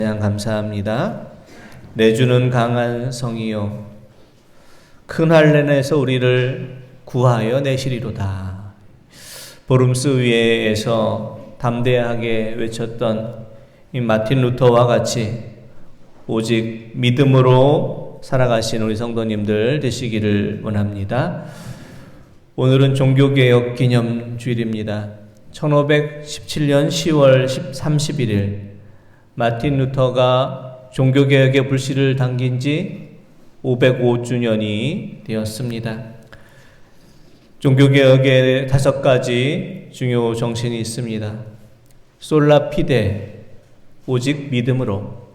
그냥 감사합니다. 내주는 강한 성이요 큰 할례에서 우리를 구하여 내시리로다. 보름스 위에서 담대하게 외쳤던 이 마틴 루터와 같이 오직 믿음으로 살아가신 우리 성도님들 되시기를 원합니다. 오늘은 종교개혁 기념주일입니다. 1517년 10월 31일 마틴 루터가 종교개혁의 불씨를 당긴 지 505주년이 되었습니다. 종교개혁의 5가지 중요 정신이 있습니다. 솔라 피데, 오직 믿음으로.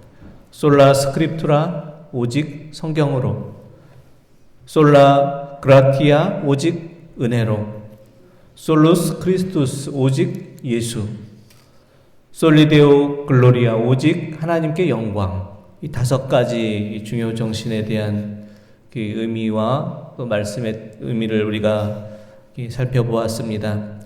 솔라 스크립투라, 오직 성경으로. 솔라 그라티아, 오직 은혜로. 솔루스 크리스투스, 오직 예수. 솔리데오 글로리아, 오직 하나님께 영광. 이 5가지 중요 정신에 대한 그 의미와 또 말씀의 의미를 우리가 살펴보았습니다.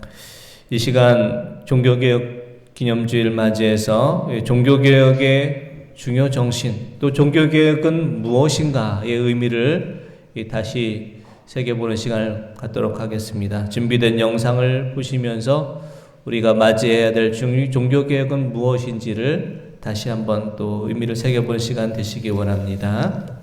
이 시간 종교개혁 기념주일 맞이해서 종교개혁의 중요 정신, 또 종교개혁은 무엇인가의 의미를 다시 새겨보는 시간을 갖도록 하겠습니다. 준비된 영상을 보시면서 우리가 맞이해야 될 종교개혁은 무엇인지를 다시 한번 또 의미를 새겨보는 시간 되시기 원합니다.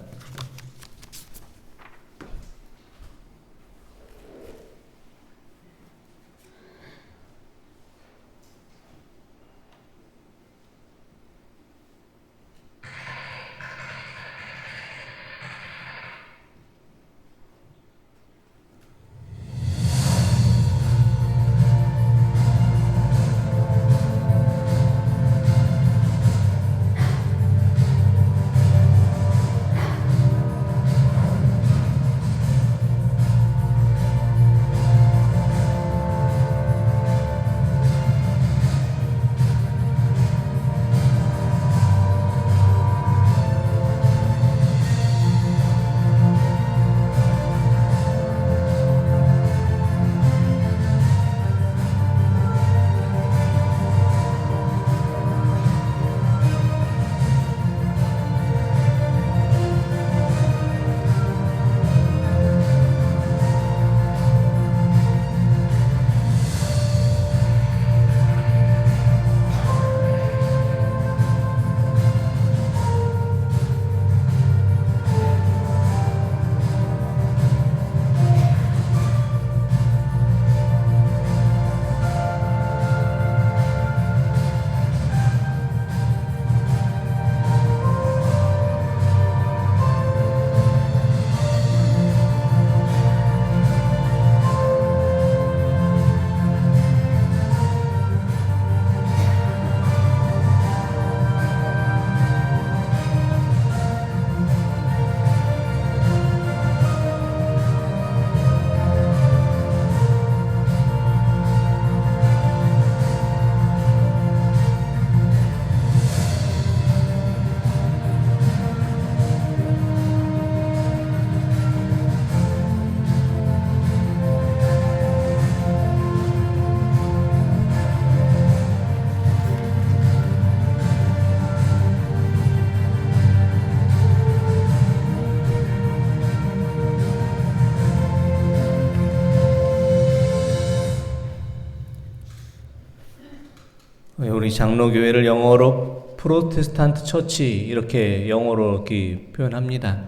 우리 장로교회를 영어로 프로테스탄트 처치 이렇게 영어로 이렇게 표현합니다.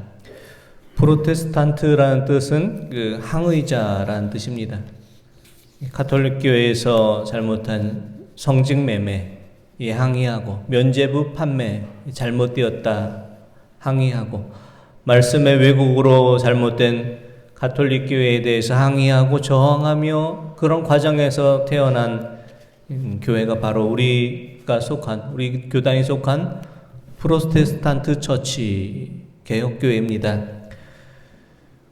프로테스탄트라는 뜻은 그 항의자라는 뜻입니다. 가톨릭 교회에서 잘못한 성직 매매 항의하고, 면죄부 판매 잘못되었다 항의하고, 말씀의 왜곡으로 잘못된 가톨릭 교회에 대해서 항의하고 저항하며, 그런 과정에서 태어난 교회가 바로 우리 교단이 속한 프로테스탄트 처치 개혁교회입니다.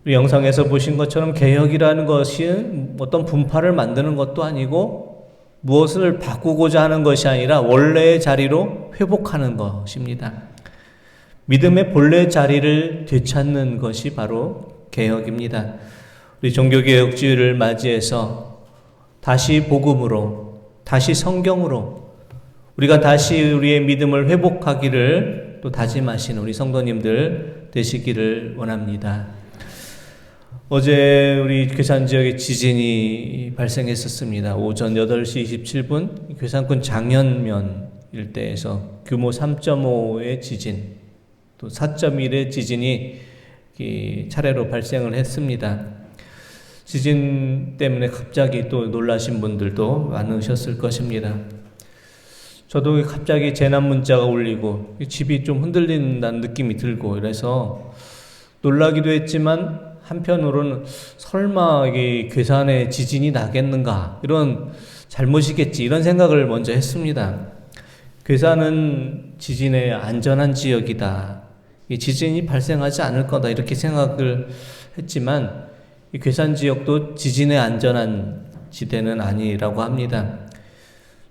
우리 영상에서 보신 것처럼 개혁이라는 것이 어떤 분파를 만드는 것도 아니고 무엇을 바꾸고자 하는 것이 아니라 원래의 자리로 회복하는 것입니다. 믿음의 본래 자리를 되찾는 것이 바로 개혁입니다. 우리 종교개혁주의를 맞이해서 다시 복음으로, 다시 성경으로, 우리가 다시 우리의 믿음을 회복하기를 또 다짐하시는 우리 성도님들 되시기를 원합니다. 어제 우리 괴산 지역에 지진이 발생했었습니다. 오전 8시 27분 괴산군 장현면 일대에서 규모 3.5의 지진, 또 4.1의 지진이 차례로 발생을 했습니다. 지진 때문에 갑자기 또 놀라신 분들도 많으셨을 것입니다. 저도 갑자기 재난 문자가 울리고 집이 좀 흔들린다는 느낌이 들고 이래서 놀라기도 했지만 한편으로는 설마 이게 괴산에 지진이 나겠는가, 이런 잘못이겠지, 이런 생각을 먼저 했습니다. 괴산은 지진의 안전한 지역이다, 지진이 발생하지 않을 거다, 이렇게 생각을 했지만 이 괴산 지역도 지진의 안전한 지대는 아니라고 합니다.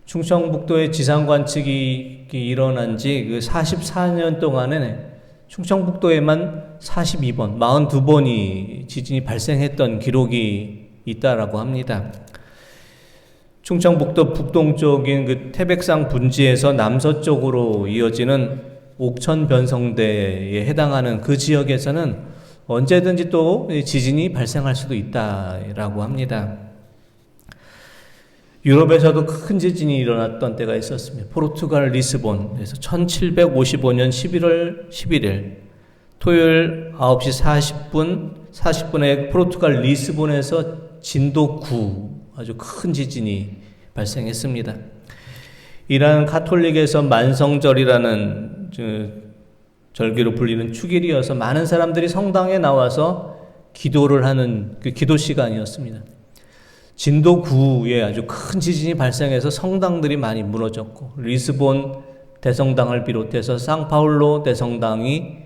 충청북도의 지상 관측이 일어난 지 44년 동안에 충청북도에만 42번, 42번이 지진이 발생했던 기록이 있다라고 합니다. 충청북도 북동쪽인 그 태백산 분지에서 남서쪽으로 이어지는 옥천 변성대에 해당하는 그 지역에서는 언제든지 또 지진이 발생할 수도 있다라고 합니다. 유럽에서도 큰 지진이 일어났던 때가 있었습니다. 포르투갈 리스본에서 1755년 11월 11일 토요일 9시 40분에 포르투갈 리스본에서 진도 9 아주 큰 지진이 발생했습니다. 이란 가톨릭에서 만성절이라는 절기로 불리는 축일이어서 많은 사람들이 성당에 나와서 기도를 하는 그 기도 시간이었습니다. 진도 9에 아주 큰 지진이 발생해서 성당들이 많이 무너졌고, 리스본 대성당을 비롯해서 상파울로 대성당이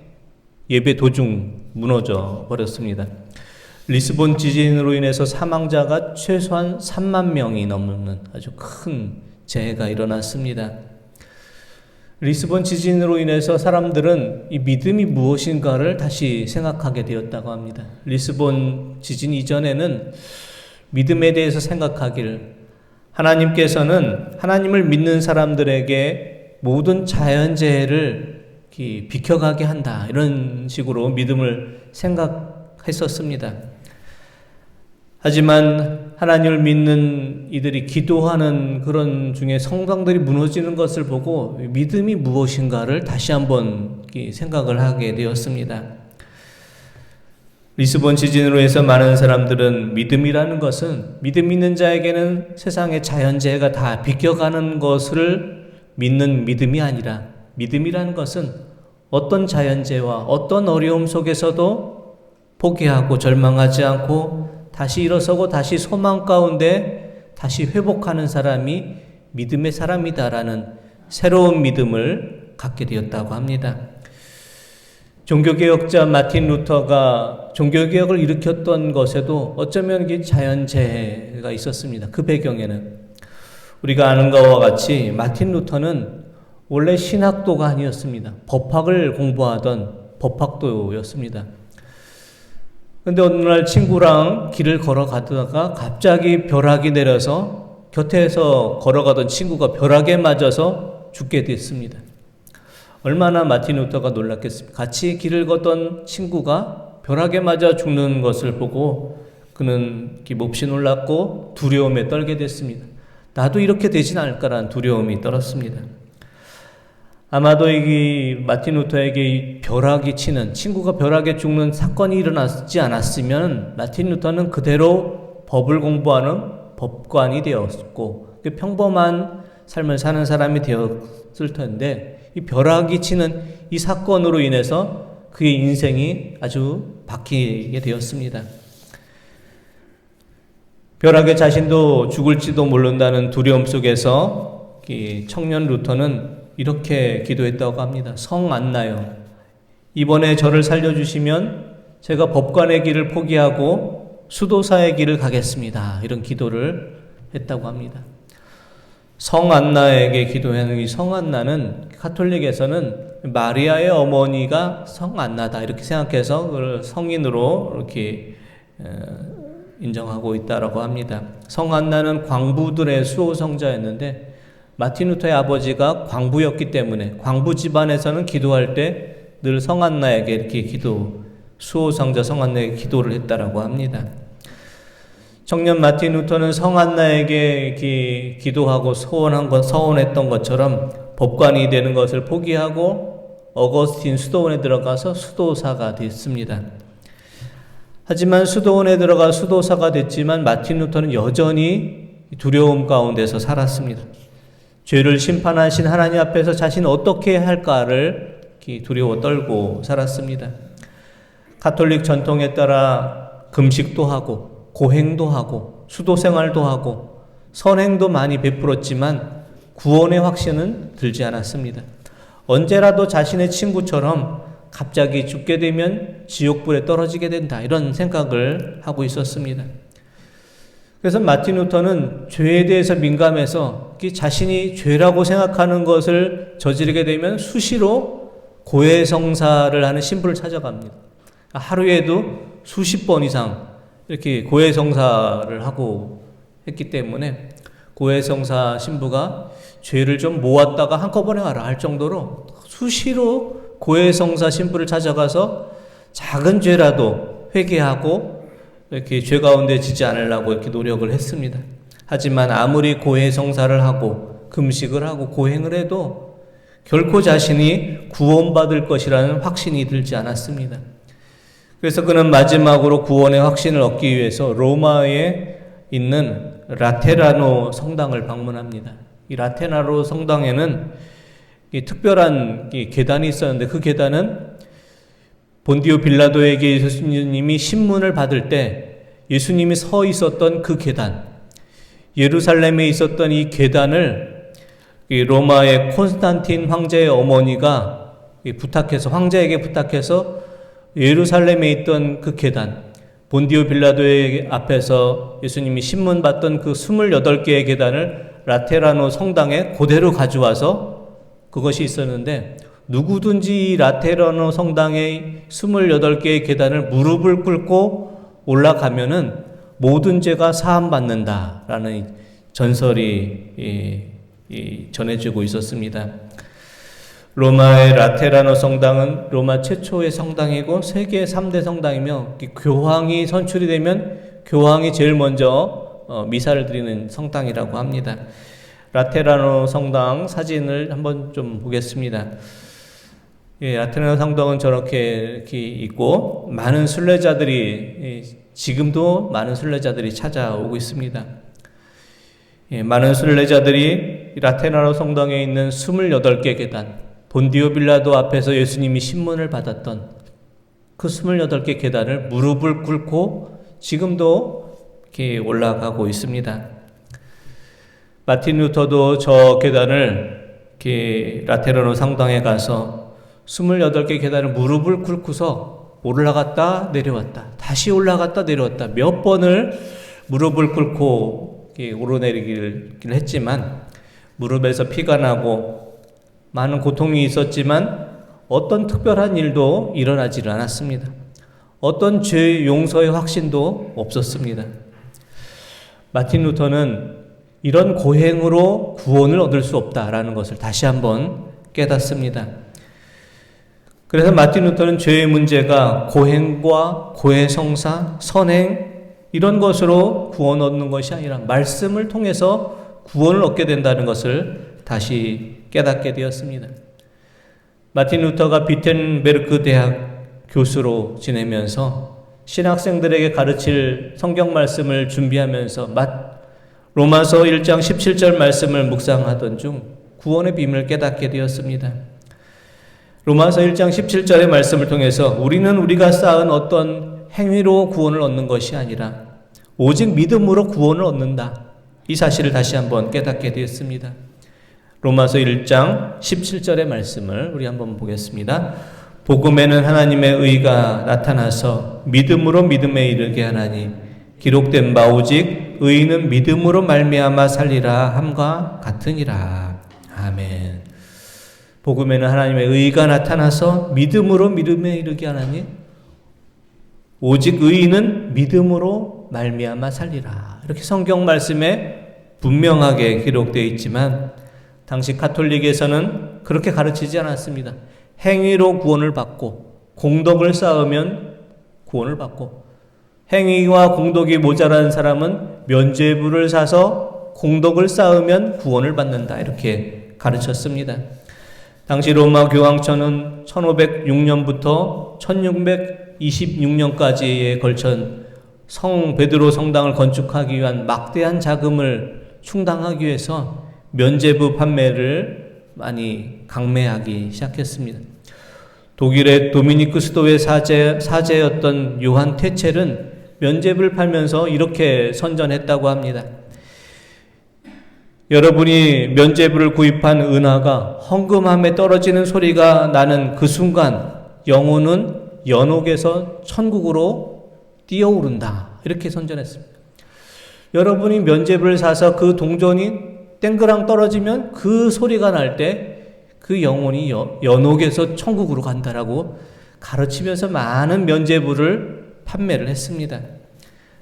예배 도중 무너져 버렸습니다. 리스본 지진으로 인해서 사망자가 최소한 3만 명이 넘는 아주 큰 재해가 일어났습니다. 리스본 지진으로 인해서 사람들은 이 믿음이 무엇인가를 다시 생각하게 되었다고 합니다. 리스본 지진 이전에는 믿음에 대해서 생각하기를, 하나님께서는 하나님을 믿는 사람들에게 모든 자연재해를 비켜가게 한다, 이런 식으로 믿음을 생각했었습니다. 하지만 하나님을 믿는 이들이 기도하는 그런 중에 성당들이 무너지는 것을 보고 믿음이 무엇인가를 다시 한번 생각을 하게 되었습니다. 리스본 지진으로 해서 많은 사람들은 믿음이라는 것은, 믿음 있는 자에게는 세상의 자연재해가 다 비껴가는 것을 믿는 믿음이 아니라, 믿음이라는 것은 어떤 자연재해와 어떤 어려움 속에서도 포기하고 절망하지 않고 다시 일어서고 다시 소망 가운데 다시 회복하는 사람이 믿음의 사람이다라는 새로운 믿음을 갖게 되었다고 합니다. 종교개혁자 마틴 루터가 종교개혁을 일으켰던 것에도 어쩌면 자연재해가 있었습니다. 그 배경에는 우리가 아는 것과 같이 마틴 루터는 원래 신학도가 아니었습니다. 법학을 공부하던 법학도였습니다. 그런데 어느 날 친구랑 길을 걸어가다가 갑자기 벼락이 내려서 곁에서 걸어가던 친구가 벼락에 맞아서 죽게 됐습니다. 얼마나 마틴 루터가 놀랐겠습니까? 같이 길을 걷던 친구가 벼락에 맞아 죽는 것을 보고 그는 몹시 놀랐고 두려움에 떨게 됐습니다. 나도 이렇게 되진 않을까라는 두려움이 떨었습니다. 아마도 이 마틴 루터에게 벼락이 치는, 친구가 벼락에 죽는 사건이 일어나지 않았으면 마틴 루터는 그대로 법을 공부하는 법관이 되었고 평범한 삶을 사는 사람이 되었을 텐데, 이 벼락이 치는 이 사건으로 인해서 그의 인생이 아주 바뀌게 되었습니다. 벼락에 자신도 죽을지도 모른다는 두려움 속에서 이 청년 루터는 이렇게 기도했다고 합니다. 성 안나요, 이번에 저를 살려주시면 제가 법관의 길을 포기하고 수도사의 길을 가겠습니다. 이런 기도를 했다고 합니다. 성 안나에게 기도하는 이 성 안나는 가톨릭에서는 마리아의 어머니가 성 안나다 이렇게 생각해서 그걸 성인으로 이렇게 인정하고 있다라고 합니다. 성 안나는 광부들의 수호성자였는데 마틴 루터의 아버지가 광부였기 때문에 광부 집안에서는 기도할 때 늘 성안나에게 이렇게 수호상자 성안나에게 기도를 했다라고 합니다. 청년 마틴 루터는 성안나에게 이렇게 기도하고 서원했던 것처럼 법관이 되는 것을 포기하고 어거스틴 수도원에 들어가서 수도사가 됐습니다. 하지만 수도원에 들어가 수도사가 됐지만 마틴 루터는 여전히 두려움 가운데서 살았습니다. 죄를 심판하신 하나님 앞에서 자신은 어떻게 할까를 두려워 떨고 살았습니다. 가톨릭 전통에 따라 금식도 하고 고행도 하고 수도 생활도 하고 선행도 많이 베풀었지만 구원의 확신은 들지 않았습니다. 언제라도 자신의 친구처럼 갑자기 죽게 되면 지옥불에 떨어지게 된다, 이런 생각을 하고 있었습니다. 그래서 마틴 루터는 죄에 대해서 민감해서 자신이 죄라고 생각하는 것을 저지르게 되면 수시로 고해성사를 하는 신부를 찾아갑니다. 하루에도 수십 번 이상 이렇게 고해성사를 하고 했기 때문에 고해성사 신부가 죄를 좀 모았다가 한꺼번에 하라 할 정도로 수시로 고해성사 신부를 찾아가서 작은 죄라도 회개하고 이렇게 죄 가운데 지지 않으려고 이렇게 노력을 했습니다. 하지만 아무리 고해성사를 하고 금식을 하고 고행을 해도 결코 자신이 구원받을 것이라는 확신이 들지 않았습니다. 그래서 그는 마지막으로 구원의 확신을 얻기 위해서 로마에 있는 라테라노 성당을 방문합니다. 이 라테라노 성당에는 이 특별한 이 계단이 있었는데, 그 계단은 본디오 빌라도에게 예수님이 신문을 받을 때 예수님이 서 있었던 그 계단, 예루살렘에 있었던 이 계단을 이 로마의 콘스탄틴 황제의 어머니가 황제에게 부탁해서 예루살렘에 있던 그 계단, 본디오 빌라도의 앞에서 예수님이 신문 받던 그 28개의 계단을 라테라노 성당에 그대로 가져와서, 그것이 있었는데, 누구든지 이 라테라노 성당의 28개의 계단을 무릎을 꿇고 올라가면은 모든 죄가 사함받는다라는 전설이 전해지고 있었습니다. 로마의 라테라노 성당은 로마 최초의 성당이고 세계 3대 성당이며, 교황이 선출이 되면 교황이 제일 먼저 미사를 드리는 성당이라고 합니다. 라테라노 성당 사진을 한번 좀 보겠습니다. 라테라노 성당은 저렇게 있고, 많은 순례자들이, 지금도 많은 순례자들이 찾아오고 있습니다. 많은 순례자들이 라테라노 성당에 있는 28개 계단, 본디오 빌라도 앞에서 예수님이 신문을 받았던 그 28개 계단을 무릎을 꿇고 지금도 이렇게 올라가고 있습니다. 마틴 루터도 저 계단을 이렇게 라테라노 성당에 가서 28개 계단을 무릎을 꿇고서 올라갔다 내려왔다, 다시 올라갔다 내려왔다, 몇 번을 무릎을 꿇고 오르내리기를 했지만 무릎에서 피가 나고 많은 고통이 있었지만 어떤 특별한 일도 일어나지 않았습니다. 어떤 죄 용서의 확신도 없었습니다. 마틴 루터는 이런 고행으로 구원을 얻을 수 없다라는 것을 다시 한번 깨닫습니다. 그래서 마틴 루터는 죄의 문제가 고행과 고해성사, 선행, 이런 것으로 구원 얻는 것이 아니라 말씀을 통해서 구원을 얻게 된다는 것을 다시 깨닫게 되었습니다. 마틴 루터가 비텐베르크 대학 교수로 지내면서 신학생들에게 가르칠 성경 말씀을 준비하면서 로마서 1장 17절 말씀을 묵상하던 중 구원의 비밀을 깨닫게 되었습니다. 로마서 1장 17절의 말씀을 통해서 우리는 우리가 쌓은 어떤 행위로 구원을 얻는 것이 아니라 오직 믿음으로 구원을 얻는다, 이 사실을 다시 한번 깨닫게 되었습니다. 로마서 1장 17절의 말씀을 우리 한번 보겠습니다. 복음에는 하나님의 의가 나타나서 믿음으로 믿음에 이르게 하나니 기록된 바 오직 의인은 믿음으로 말미암아 살리라 함과 같으니라. 아멘. 복음에는 하나님의 의가 나타나서 믿음으로 믿음에 이르게 하나니 오직 의인은 믿음으로 말미암아 살리라. 이렇게 성경 말씀에 분명하게 기록되어 있지만 당시 가톨릭에서는 그렇게 가르치지 않았습니다. 행위로 구원을 받고 공덕을 쌓으면 구원을 받고, 행위와 공덕이 모자란 사람은 면죄부를 사서 공덕을 쌓으면 구원을 받는다, 이렇게 가르쳤습니다. 당시 로마 교황청은 1506년부터 1626년까지에 걸친 성 베드로 성당을 건축하기 위한 막대한 자금을 충당하기 위해서 면죄부 판매를 많이 강매하기 시작했습니다. 독일의 도미니크 수도의 사제였던 요한 테첼은 면죄부를 팔면서 이렇게 선전했다고 합니다. 여러분이 면죄부를 구입한 은하가 헌금함에 떨어지는 소리가 나는 그 순간 영혼은 연옥에서 천국으로 뛰어오른다, 이렇게 선전했습니다. 여러분이 면죄부를 사서 그 동전이 땡그랑 떨어지면 그 소리가 날 때 그 영혼이 연옥에서 천국으로 간다라고 가르치면서 많은 면죄부를 판매를 했습니다.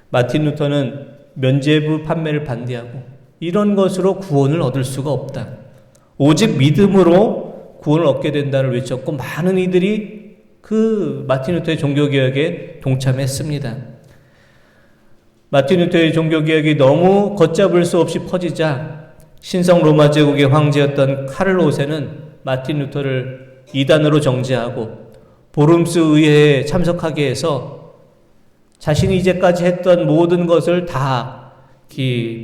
마틴 루터는 면죄부 판매를 반대하고 이런 것으로 구원을 얻을 수가 없다, 오직 믿음으로 구원을 얻게 된다를 외쳤고, 많은 이들이 그 마틴 루터의 종교개혁에 동참했습니다. 마틴 루터의 종교개혁이 너무 걷잡을 수 없이 퍼지자 신성 로마 제국의 황제였던 카를 5세는 마틴 루터를 이단으로 정죄하고 보름스 의회에 참석하게 해서 자신이 이제까지 했던 모든 것을 다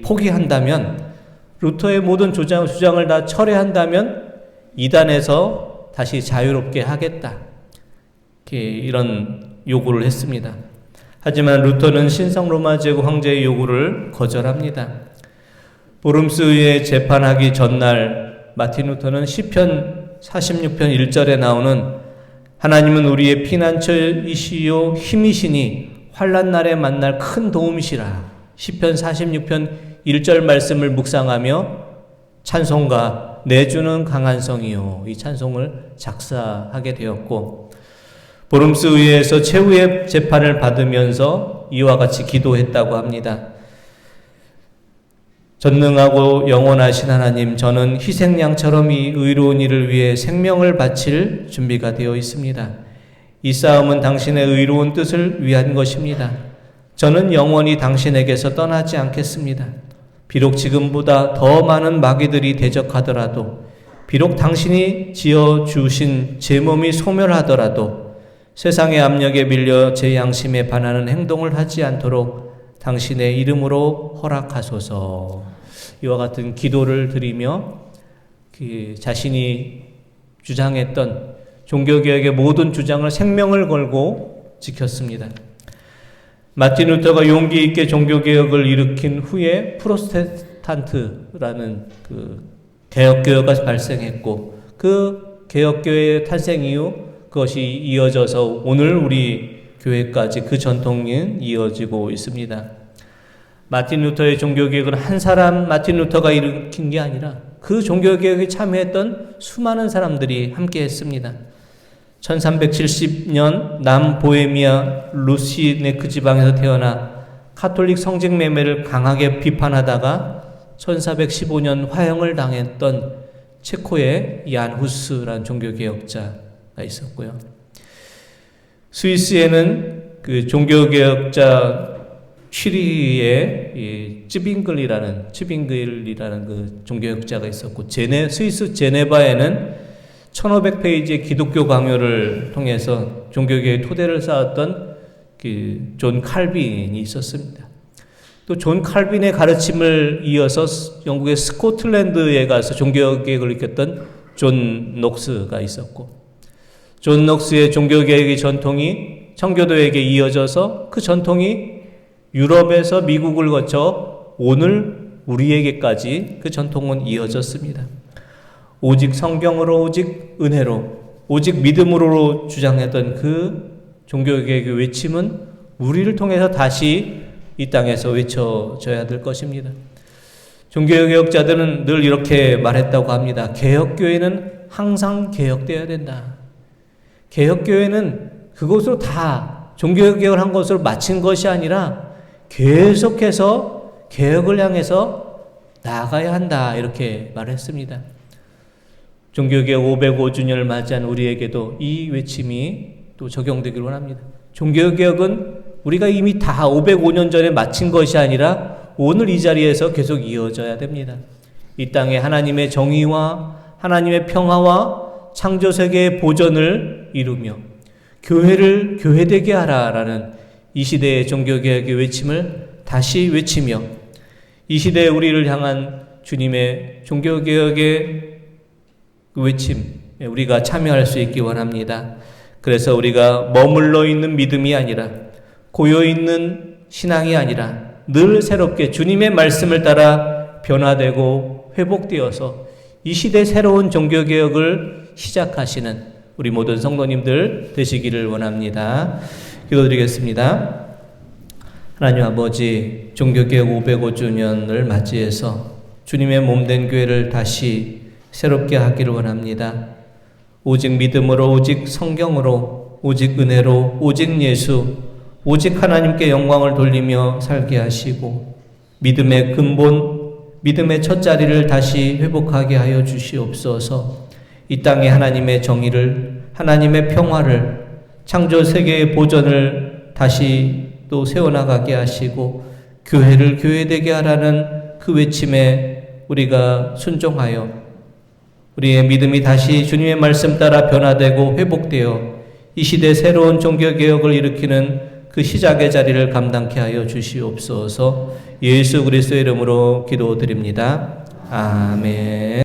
포기한다면, 루터의 모든 주장을 다 철회한다면 이단에서 다시 자유롭게 하겠다, 이런 요구를 했습니다. 하지만 루터는 신성 로마 제국 황제의 요구를 거절합니다. 보름스 의회 재판하기 전날 마틴 루터는 시편 46편 1절에 나오는 하나님은 우리의 피난처이시요 힘이시니 환난 날에 만날 큰 도움이시라, 시편 46편 1절 말씀을 묵상하며 찬송가 내주는 강한 성이요, 이 찬송을 작사하게 되었고, 보름스 의회에서 최후의 재판을 받으면서 이와 같이 기도했다고 합니다. 전능하고 영원하신 하나님, 저는 희생양처럼 이 의로운 일을 위해 생명을 바칠 준비가 되어 있습니다. 이 싸움은 당신의 의로운 뜻을 위한 것입니다. 저는 영원히 당신에게서 떠나지 않겠습니다. 비록 지금보다 더 많은 마귀들이 대적하더라도, 비록 당신이 지어주신 제 몸이 소멸하더라도 세상의 압력에 밀려 제 양심에 반하는 행동을 하지 않도록 당신의 이름으로 허락하소서. 이와 같은 기도를 드리며 자신이 주장했던 종교개혁의 모든 주장을 생명을 걸고 지켰습니다. 마틴 루터가 용기 있게 종교개혁을 일으킨 후에 프로테스탄트라는 개혁교회가 발생했고, 그 개혁교회의 탄생 이후 그것이 이어져서 오늘 우리 교회까지 그 전통이 이어지고 있습니다. 마틴 루터의 종교개혁은 한 사람 마틴 루터가 일으킨 게 아니라 그 종교개혁에 참여했던 수많은 사람들이 함께 했습니다. 1370년 남보헤미아 루시네크 지방에서 태어나 카톨릭 성직 매매를 강하게 비판하다가 1415년 화형을 당했던 체코의 얀 후스라는 종교개혁자가 있었고요. 스위스에는 그 종교개혁자 취리의 츠빙글이라는 그 종교개혁자가 있었고, 스위스 제네바에는 1500페이지의 기독교 강요를 통해서 종교개혁의 토대를 쌓았던 존 칼빈이 있었습니다. 또 존 칼빈의 가르침을 이어서 영국의 스코틀랜드에 가서 종교개혁을 일으켰던 존 녹스가 있었고, 존 녹스의 종교개혁의 전통이 청교도에게 이어져서 그 전통이 유럽에서 미국을 거쳐 오늘 우리에게까지 그 전통은 이어졌습니다. 오직 성경으로, 오직 은혜로, 오직 믿음으로 주장했던 그 종교개혁의 외침은 우리를 통해서 다시 이 땅에서 외쳐져야 될 것입니다. 종교개혁자들은 늘 이렇게 말했다고 합니다. 개혁교회는 항상 개혁되어야 된다. 개혁교회는 그것으로 다 종교개혁을 한 것으로 마친 것이 아니라 계속해서 개혁을 향해서 나아가야 한다, 이렇게 말했습니다. 종교개혁 505주년을 맞이한 우리에게도 이 외침이 또 적용되기를 원합니다. 종교개혁은 우리가 이미 다 505년 전에 마친 것이 아니라 오늘 이 자리에서 계속 이어져야 됩니다. 이 땅에 하나님의 정의와 하나님의 평화와 창조세계의 보전을 이루며 교회를 교회되게 하라라는 이 시대의 종교개혁의 외침을 다시 외치며 이 시대의 우리를 향한 주님의 종교개혁의 그 외침 우리가 참여할 수 있기 원합니다. 그래서 우리가 머물러 있는 믿음이 아니라 고여있는 신앙이 아니라 늘 새롭게 주님의 말씀을 따라 변화되고 회복되어서 이 시대 새로운 종교개혁을 시작하시는 우리 모든 성도님들 되시기를 원합니다. 기도드리겠습니다. 하나님 아버지, 종교개혁 505주년을 맞이해서 주님의 몸된 교회를 다시 새롭게 하기를 원합니다. 오직 믿음으로, 오직 성경으로, 오직 은혜로, 오직 예수, 오직 하나님께 영광을 돌리며 살게 하시고 믿음의 근본, 믿음의 첫자리를 다시 회복하게 하여 주시옵소서. 이 땅에 하나님의 정의를, 하나님의 평화를, 창조 세계의 보전을 다시 또 세워나가게 하시고 교회를 교회되게 하라는 그 외침에 우리가 순종하여 우리의 믿음이 다시 주님의 말씀 따라 변화되고 회복되어 이 시대 새로운 종교개혁을 일으키는 그 시작의 자리를 감당케 하여 주시옵소서. 예수 그리스도의 이름으로 기도드립니다. 아멘.